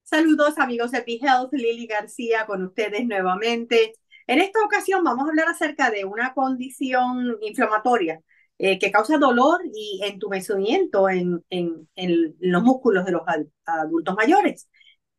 Saludos amigos de Health, Lily García con ustedes nuevamente. En esta ocasión vamos a hablar acerca de una condición inflamatoria que causa dolor y entumecimiento en los músculos de los adultos mayores.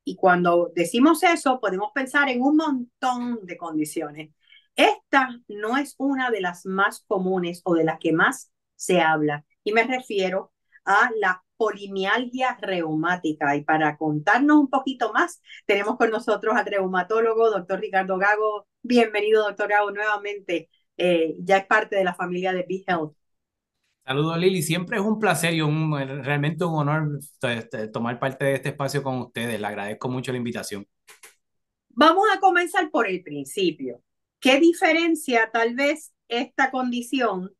Y cuando decimos eso, podemos pensar en un montón de condiciones. Esta no es una de las más comunes o de las que más se habla. Y me refiero a la polimialgia reumática. Y para contarnos un poquito más, tenemos con nosotros al reumatólogo, doctor Ricardo Gago. Bienvenido, doctor Gago, nuevamente. Ya es parte de la familia de Health. Saludos Lili, siempre es un placer y realmente un honor tomar parte de este espacio con ustedes. Le agradezco mucho la invitación. Vamos a comenzar por el principio. ¿Qué diferencia tal vez esta condición,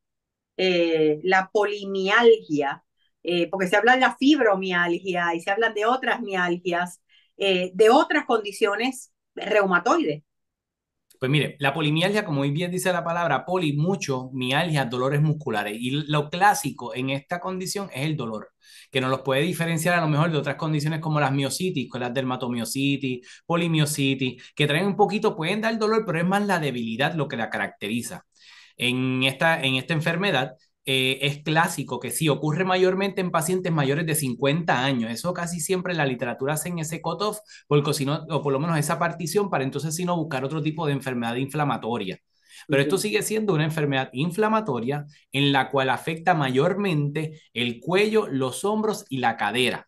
la polimialgia, porque se habla de la fibromialgia y se hablan de otras mialgias, de otras condiciones reumatoides? Pues mire, la polimialgia, como muy bien dice la palabra, poli, mucho, mialgia, dolores musculares. Y lo clásico en esta condición es el dolor, que nos los puede diferenciar a lo mejor de otras condiciones como las miositis, con las dermatomiositis, polimiositis, que traen un poquito, pueden dar dolor, pero es más la debilidad lo que la caracteriza. En esta enfermedad es clásico que sí, ocurre mayormente en pacientes mayores de 50 años. Eso casi siempre en la literatura hacen ese cutoff, porque si no, o por lo menos esa partición, para entonces si no buscar otro tipo de enfermedad inflamatoria. Pero esto sigue siendo una enfermedad inflamatoria en la cual afecta mayormente el cuello, los hombros y la cadera.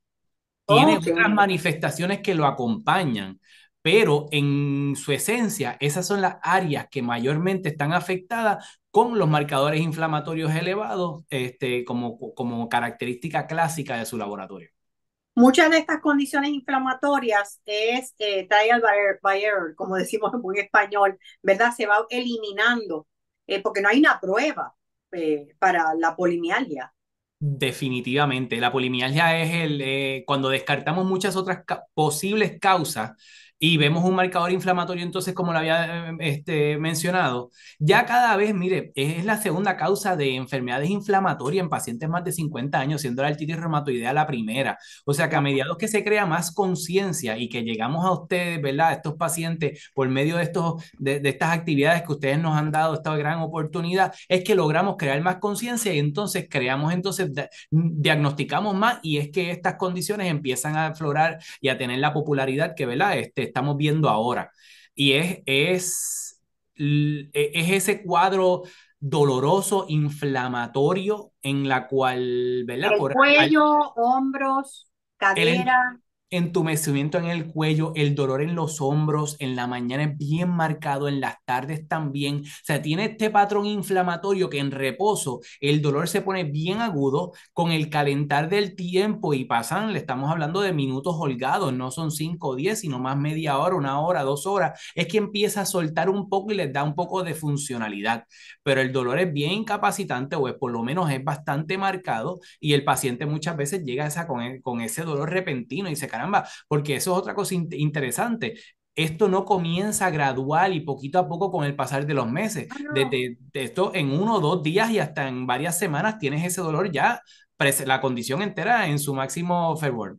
Tiene Ok. otras manifestaciones que lo acompañan, pero en su esencia, esas son las áreas que mayormente están afectadas con los marcadores inflamatorios elevados, como característica clásica de su laboratorio. Muchas de estas condiciones inflamatorias es trial by error, como decimos en buen español, ¿verdad? Se va eliminando porque no hay una prueba para la polimialgia. Definitivamente, la polimialgia es cuando descartamos muchas otras posibles causas y vemos un marcador inflamatorio, entonces como lo había mencionado, ya cada vez, mire, es la segunda causa de enfermedades inflamatorias en pacientes más de 50 años, siendo la artritis reumatoidea la primera. O sea que a mediados que se crea más conciencia y que llegamos a ustedes, ¿verdad? A estos pacientes por medio de estas actividades que ustedes nos han dado, esta gran oportunidad, es que logramos crear más conciencia y entonces creamos entonces diagnosticamos más y es que estas condiciones empiezan a aflorar y a tener la popularidad que, ¿verdad? Estamos viendo ahora. Y es ese cuadro doloroso, inflamatorio, en la cual, ¿verdad? El cuello, hombros, El, cadera. entumecimiento en el cuello, el dolor en los hombros, en la mañana es bien marcado, en las tardes también. O sea, tiene este patrón inflamatorio que en reposo el dolor se pone bien agudo con el calentar del tiempo y pasan, le estamos hablando de minutos holgados, no son 5 o 10, sino más media hora, 1 hora, 2 horas. Es que empieza a soltar un poco y les da un poco de funcionalidad, pero el dolor es bien incapacitante o es, por lo menos es bastante marcado y el paciente muchas veces llega a con ese dolor repentino y dice, caramba, porque eso es otra cosa interesante. Esto no comienza gradual y poquito a poco con el pasar de los meses. Ah, no. Desde esto en 1 o 2 días y hasta en varias semanas tienes ese dolor ya, la condición entera en su máximo fervor.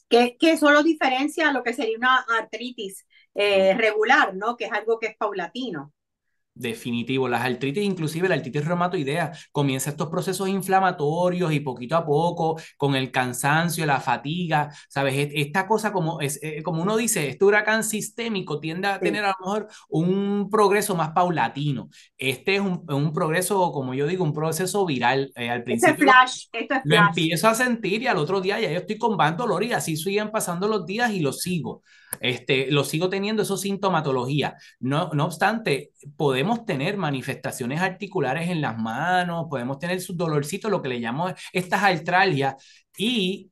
Que eso lo diferencia a lo que sería una artritis regular, ¿no? Que es algo que es paulatino. Definitivo, las artritis, inclusive la artritis reumatoidea, comienza estos procesos inflamatorios y poquito a poco, con el cansancio, la fatiga, ¿sabes? Esta cosa como uno dice, este huracán sistémico tiende a Sí. tener a lo mejor un progreso más paulatino. Este es un progreso, como yo digo, un proceso viral. Al principio Esto es lo flash. empiezo a sentir y al otro día ya yo estoy con más dolor y así siguen pasando los días y lo sigo. Lo sigo teniendo eso sintomatología. No obstante, podemos tener manifestaciones articulares en las manos, podemos tener sus dolorcitos, lo que le llamo estas artralgias, y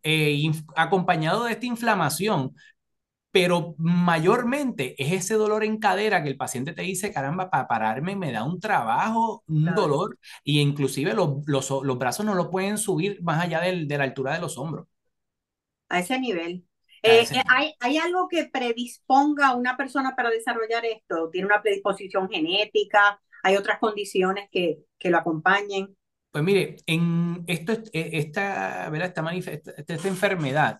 acompañado de esta inflamación, pero mayormente es ese dolor en cadera que el paciente te dice, caramba, para pararme me da un trabajo, un Claro. dolor, y inclusive los brazos no lo pueden subir más allá de la altura de los hombros. A ese nivel. A ese nivel. ¿Hay algo que predisponga a una persona para desarrollar esto? ¿Tiene una predisposición genética? ¿Hay otras condiciones que lo acompañen? Pues mire, en esto, esta, ¿verdad? Esta enfermedad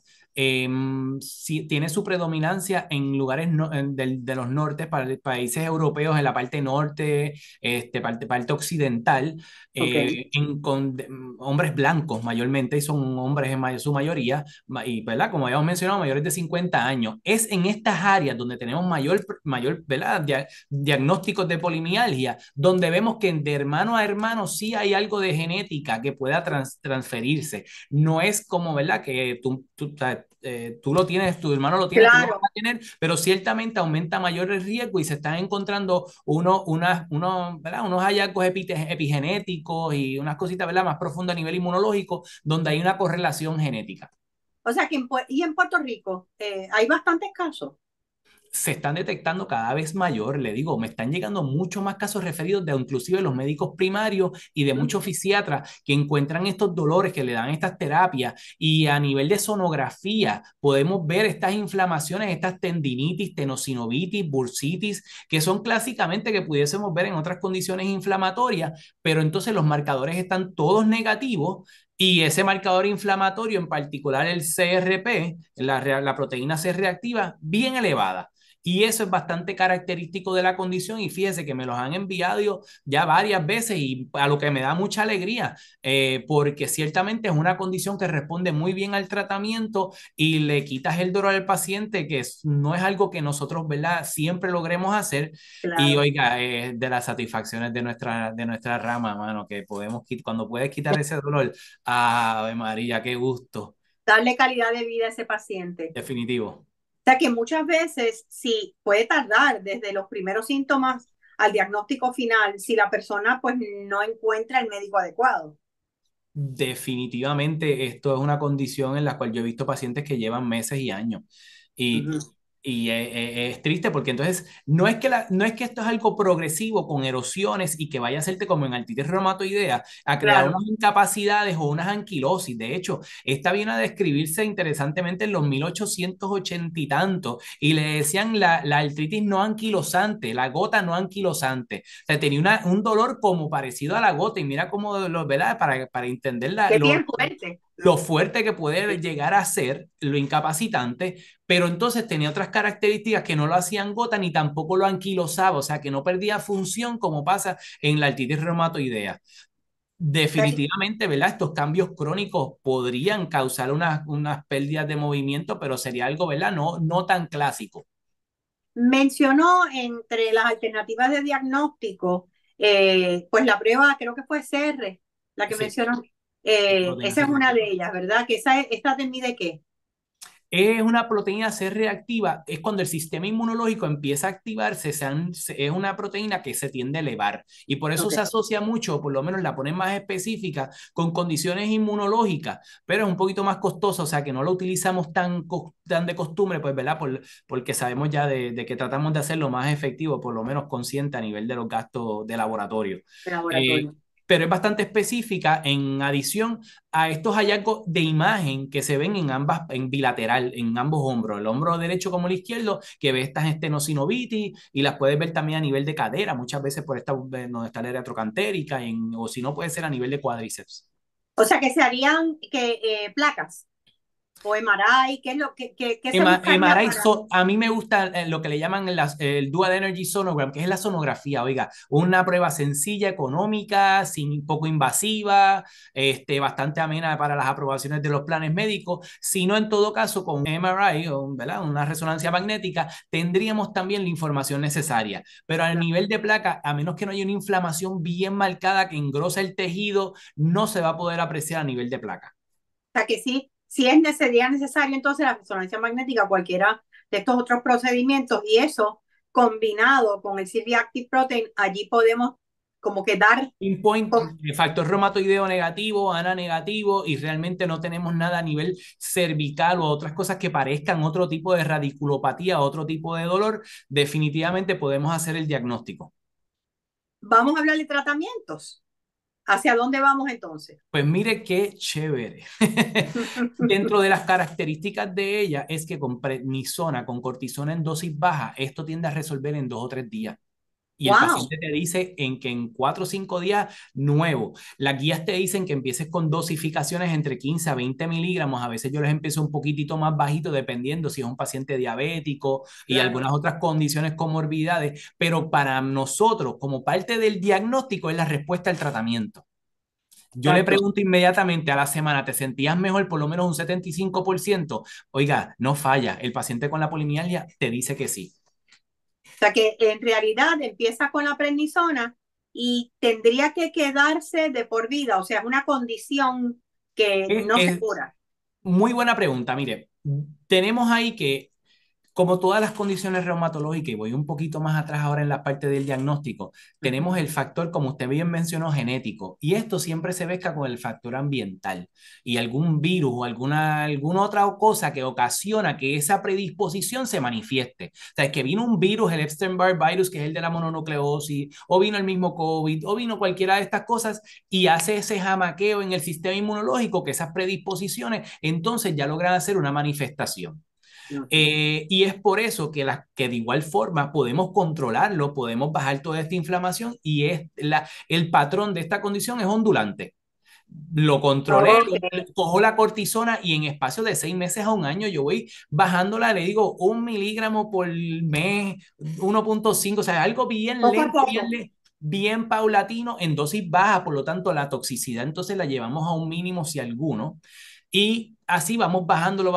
sí, tiene su predominancia en lugares de los nortes, países europeos en la parte norte, parte occidental, Ok. hombres blancos mayormente, y son hombres en su mayoría, y ¿verdad? Como habíamos mencionado, mayores de 50 años. Es en estas áreas donde tenemos mayor ¿verdad? Diagnósticos de polimialgia, donde vemos que de hermano a hermano sí hay algo de genética que pueda transferirse. No es como, ¿verdad? Que tú lo tienes, tu hermano lo tiene, tú lo vas Claro. a tener, pero ciertamente aumenta mayor el riesgo y se están encontrando ¿verdad? Unos hallazgos epigenéticos y unas cositas, ¿verdad? Más profundas a nivel inmunológico, donde hay una correlación genética. O sea que y en Puerto Rico hay bastantes casos. Se están detectando cada vez mayor, le digo, me están llegando muchos más casos referidos de inclusive los médicos primarios y de Mm. muchos fisiatras que encuentran estos dolores, que le dan estas terapias y a nivel de sonografía podemos ver estas inflamaciones, estas tendinitis, tenosinovitis, bursitis, que son clásicamente que pudiésemos ver en otras condiciones inflamatorias, pero entonces los marcadores están todos negativos y ese marcador inflamatorio, en particular el CRP, la proteína C reactiva, bien elevada. Y eso es bastante característico de la condición y fíjese que me los han enviado ya varias veces y a lo que me da mucha alegría, porque ciertamente es una condición que responde muy bien al tratamiento y le quitas el dolor al paciente, que no es algo que nosotros, ¿verdad? Siempre logremos hacer. Y Claro. oiga, de las satisfacciones de nuestra rama, mano, que podemos, cuando puedes quitar ese dolor, ¡Ave María, qué gusto! Darle calidad de vida a ese paciente. Definitivo. O sea que muchas veces sí puede tardar desde los primeros síntomas al diagnóstico final si la persona pues no encuentra el médico adecuado. Definitivamente esto es una condición en la cual yo he visto pacientes que llevan meses y años. Y, Ujú. es triste porque entonces no es que esto es algo progresivo con erosiones y que vaya a hacerte como en artritis reumatoidea a crear Claro. unas incapacidades o unas anquilosis. De hecho, esta viene a describirse interesantemente en los 1880 y tanto y le decían la artritis no anquilosante, la gota no anquilosante. O sea, tenía un dolor como parecido a la gota y mira cómo, ¿verdad? Para entender Qué bien fuerte. lo fuerte que puede llegar a ser, lo incapacitante, pero entonces tenía otras características que no lo hacían gota ni tampoco lo anquilosaba, o sea que no perdía función como pasa en la artritis reumatoidea. Definitivamente, ¿verdad? Estos cambios crónicos podrían causar unas pérdidas de movimiento, pero sería algo, ¿verdad? No tan clásico. Mencionó entre las alternativas de diagnóstico, pues la prueba creo que fue CR, la que Sí, mencionó. proteína Esa C es una reactiva. de ellas, ¿verdad? ¿Esta te mide qué? Es una proteína C reactiva, es cuando el sistema inmunológico empieza a activarse, es una proteína que se tiende a elevar y por eso Ok. se asocia mucho, por lo menos la ponen más específica, con condiciones inmunológicas, pero es un poquito más costosa, o sea que no lo utilizamos tan de costumbre, pues, ¿verdad? Porque sabemos ya de que tratamos de hacerlo más efectivo, por lo menos consciente a nivel de los gastos de laboratorio. De Eh, laboratorio. pero es bastante específica en adición a estos hallazgos de imagen que se ven en bilateral, en ambos hombros, el hombro derecho como el izquierdo, que ve estas estenocinovitis y las puedes ver también a nivel de cadera, muchas veces por esta, donde está la área trocantérica, o si no puede ser a nivel de cuádriceps. O sea que se harían placas o MRI, ¿qué es lo que se buscaría MRI, para? a mí me gusta lo que le llaman el Dual Energy Sonogram, que es la sonografía, oiga, una prueba sencilla, económica, sin poco invasiva, bastante amena para las aprobaciones de los planes médicos, sino en todo caso con MRI, ¿verdad? Una resonancia magnética, tendríamos también la información necesaria, pero a nivel de placa, a menos que no haya una inflamación bien marcada que engrosa el tejido, no se va a poder apreciar a nivel de placa. O sea que sí, sí sería necesario entonces la resonancia magnética, cualquiera de estos otros procedimientos, y eso combinado con el C-reactive protein, allí podemos como que dar. Pinpoint, factor reumatoideo negativo, ANA negativo, y realmente no tenemos nada a nivel cervical o otras cosas que parezcan otro tipo de radiculopatía, otro tipo de dolor, definitivamente podemos hacer el diagnóstico. Vamos a hablar de tratamientos. ¿Hacia dónde vamos entonces? Pues mire qué chévere. Dentro de las características de ella es que con prednisona, con cortisona en dosis baja, esto tiende a resolver en 2 o 3 días. Y el Wow. paciente te dice en que en 4 o 5 días, nuevo. Las guías te dicen que empieces con dosificaciones entre 15 a 20 miligramos. A veces yo les empiezo un poquitito más bajito, dependiendo si es un paciente diabético y Claro, algunas otras condiciones, comorbidades. Pero para nosotros, como parte del diagnóstico, es la respuesta al tratamiento. Yo le exacto. pregunto inmediatamente a la semana, ¿te sentías mejor por lo menos un 75%? Oiga, no falla. El paciente con la polimialgia te dice que sí. O sea que en realidad empieza con la prednisona y tendría que quedarse de por vida, o sea, es una condición que Es, no se es cura. muy buena pregunta. Mire, tenemos ahí que como todas las condiciones reumatológicas, y voy un poquito más atrás ahora en la parte del diagnóstico, tenemos el factor, como usted bien mencionó, genético, y esto siempre se mezcla con el factor ambiental y algún virus o alguna otra cosa que ocasiona que esa predisposición se manifieste. O sea, es que vino un virus, el Epstein-Barr virus, que es el de la mononucleosis, o vino el mismo COVID, o vino cualquiera de estas cosas y hace ese jamaqueo en el sistema inmunológico que esas predisposiciones entonces ya logran hacer una manifestación. Ujú. Y es por eso que de igual forma podemos controlarlo, podemos bajar toda esta inflamación y el patrón de esta condición es ondulante. Lo controlé, Ok, cojo la cortisona y en espacio de 6 meses a un año yo voy bajándola, le digo 1 miligramo por mes, 1,5, o sea, algo bien poco a lento, poco. bien paulatino, en dosis baja, por lo tanto la toxicidad entonces la llevamos a un mínimo si alguno. Y así vamos bajándolo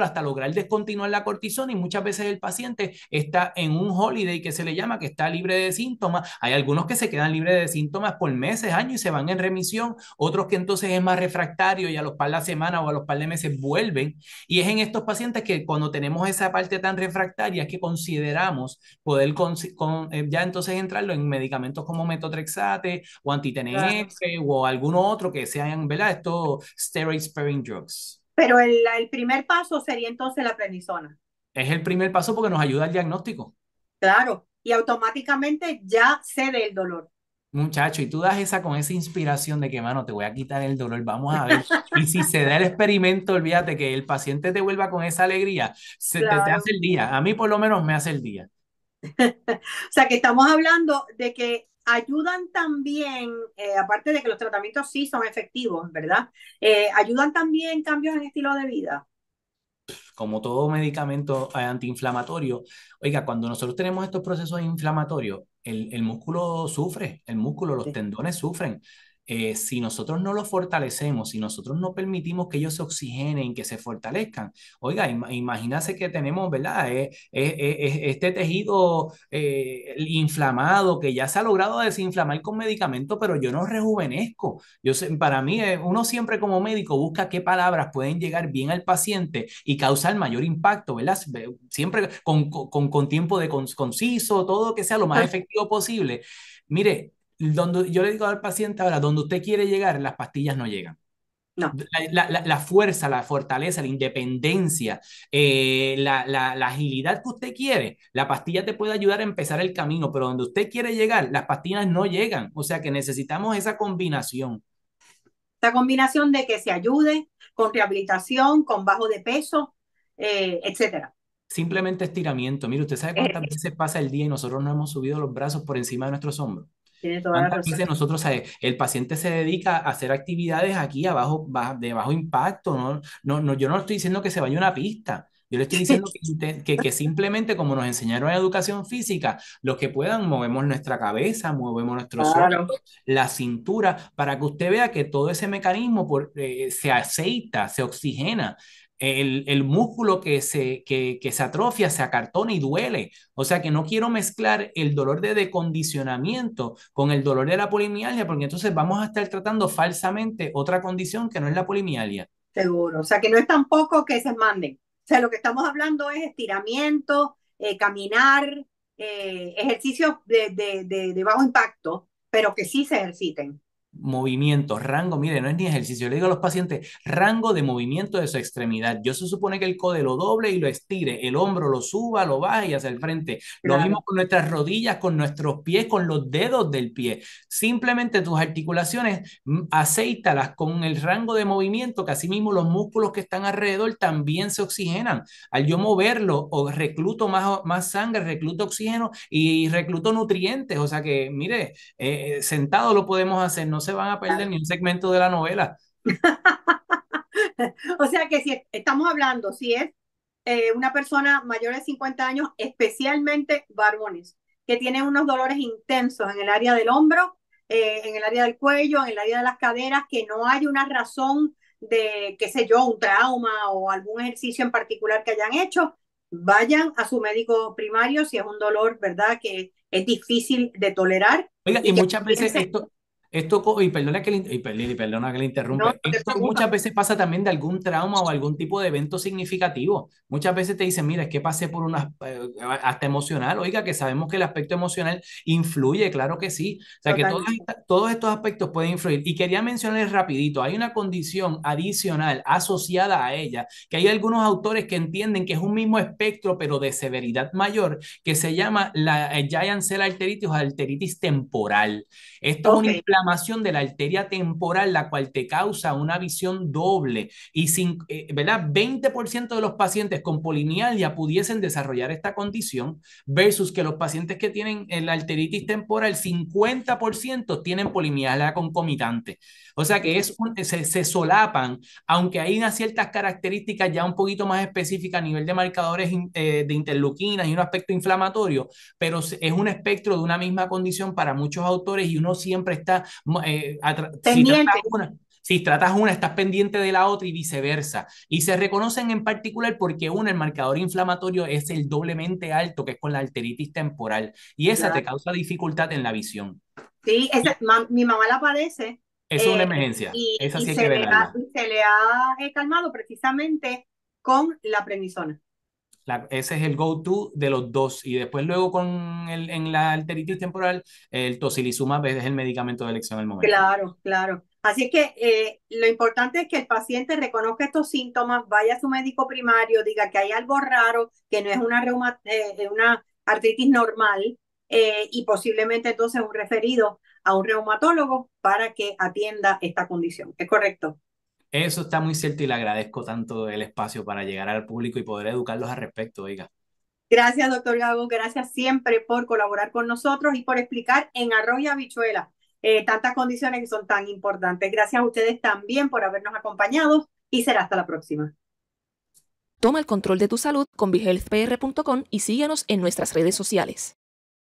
hasta lograr descontinuar la cortisona y muchas veces el paciente está en un holiday que se le llama, que está libre de síntomas. Hay algunos que se quedan libres de síntomas por meses, años y se van en remisión, otros que entonces es más refractario y a los par de semanas o a los par de meses vuelven. Y es en estos pacientes que cuando tenemos esa parte tan refractaria que consideramos poder ya entonces entrarlo en medicamentos como metotrexate o Claro. anti-TNF o alguno otro que sean, ¿verdad? Estos steroid sparing drugs. Pero el primer paso sería entonces la prednisona. Es el primer paso porque nos ayuda al diagnóstico. Claro. Y automáticamente ya cede el dolor. Muchacho, y tú das esa con esa inspiración de que, mano, te voy a quitar el dolor, vamos a ver. Y si se da el experimento, olvídate que el paciente te vuelva con esa alegría, te hace Claro. el día. A mí por lo menos me hace el día. O sea que estamos hablando de que ayudan también, aparte de que los tratamientos sí son efectivos, ¿verdad? Ayudan también cambios en estilo de vida. Como todo medicamento antiinflamatorio, oiga, cuando nosotros tenemos estos procesos inflamatorios, el músculo sufre, el músculo, los Sí. tendones sufren. Si nosotros no los fortalecemos, si nosotros no permitimos que ellos se oxigenen, que se fortalezcan, oiga, imagínase que tenemos, ¿verdad? Este tejido inflamado que ya se ha logrado desinflamar con medicamentos, pero yo no rejuvenezco. Para mí, uno siempre como médico busca qué palabras pueden llegar bien al paciente y causar mayor impacto, ¿verdad? Siempre con tiempo conciso, todo que sea lo más efectivo posible. Mire, donde yo le digo al paciente ahora, donde usted quiere llegar, las pastillas no llegan. No, La fuerza, la fortaleza, la independencia, la agilidad que usted quiere, la pastilla te puede ayudar a empezar el camino, pero donde usted quiere llegar, las pastillas no llegan. O sea que necesitamos esa combinación. esta combinación de que se ayude con rehabilitación, con bajo de peso, etcétera. Simplemente estiramiento. Mire, ¿usted sabe cuántas veces pasa el día y nosotros no hemos subido los brazos por encima de nuestros hombros? Tiene toda la ¿Cuántas razón. veces nosotros, el paciente se dedica a hacer actividades aquí abajo, de bajo impacto? ¿No? Yo no estoy diciendo que se vaya a una pista. Yo le estoy diciendo que simplemente como nos enseñaron en educación física, los que puedan movemos nuestra cabeza, movemos nuestros hombros, Claro. la cintura, para que usted vea que todo ese mecanismo se aceita, se oxigena. El músculo que se atrofia, se acartona y duele. O sea que no quiero mezclar el dolor de decondicionamiento con el dolor de la polimialgia, porque entonces vamos a estar tratando falsamente otra condición que no es la polimialgia. Seguro. O sea, que no es tampoco que se manden. O sea, lo que estamos hablando es estiramiento, caminar, ejercicios de bajo impacto, pero que sí se ejerciten. movimiento, rango, mire, no es ni ejercicio, le digo a los pacientes, rango de movimiento de su extremidad. Yo se supone que el codo lo doble y lo estire, el hombro lo suba, lo baje y hacia el frente. Lo mismo Claro. con nuestras rodillas, con nuestros pies, con los dedos del pie. Simplemente tus articulaciones, aceítalas con el rango de movimiento, que así mismo los músculos que están alrededor también se oxigenan. Al yo moverlo, o recluto más sangre, recluto oxígeno y recluto nutrientes. O sea que, mire, sentado lo podemos hacer, no se van a perder ni un segmento de la novela. O sea que si estamos hablando, si es una persona mayor de 50 años, especialmente varones, que tienen unos dolores intensos en el área del hombro, en el área del cuello, en el área de las caderas, que no hay una razón de, qué sé yo, un trauma o algún ejercicio en particular que hayan hecho, vayan a su médico primario si es un dolor, ¿verdad?, que es difícil de tolerar Oiga, y y que muchas veces piensen, y perdona que y perdona que le no, interrumpe, no te esto preocupes. muchas veces pasa también de algún trauma o algún tipo de evento significativo. Muchas veces te dicen, mira, es que pasé por una, hasta emocional, oiga, que sabemos que el aspecto emocional influye, claro que sí. O sea, que Totalmente. todos estos aspectos pueden influir. Y quería mencionarles rapidito, hay una condición adicional asociada a ella, que hay algunos autores que entienden que es un mismo espectro, pero de severidad mayor, que se llama la giant cell arteritis o arteritis temporal. Esto es Ok, una inflamación de la arteria temporal, la cual te causa una visión doble. Y sin, ¿verdad? 20% de los pacientes con polimialgia pudiesen desarrollar esta condición, versus que los pacientes que tienen la arteritis temporal, 50% tienen polimialgia concomitante. O sea que se solapan, aunque hay unas ciertas características ya un poquito más específicas a nivel de marcadores de interleuquinas y un aspecto inflamatorio, pero es un espectro de una misma condición para muchos autores y uno siempre está, pendiente. si tratas una, estás pendiente de la otra y viceversa. Y se reconocen en particular porque una, el marcador inflamatorio es el doblemente alto, que es con la arteritis temporal, y esa te Claro. causa dificultad en la visión. Sí, mi mamá la padece Eso es una eh, emergencia, esa y sí hay que velarla. se le ha calmado precisamente con la prednisona. Ese es el go-to de los dos. Y después luego en la arteritis temporal, el tocilizumab es el medicamento de elección al momento. Claro, claro. Así que lo importante es que el paciente reconozca estos síntomas, vaya a su médico primario, diga que hay algo raro, que no es una artritis normal y posiblemente entonces un referido a un reumatólogo para que atienda esta condición. ¿Es correcto? Eso está muy cierto y le agradezco tanto el espacio para llegar al público y poder educarlos al respecto, oiga. Gracias, doctor Gago. Gracias siempre por colaborar con nosotros y por explicar en arroz y habichuela tantas condiciones que son tan importantes. Gracias a ustedes también por habernos acompañado y será hasta la próxima. Toma el control de tu salud con BeHealthPR.com y síguenos en nuestras redes sociales.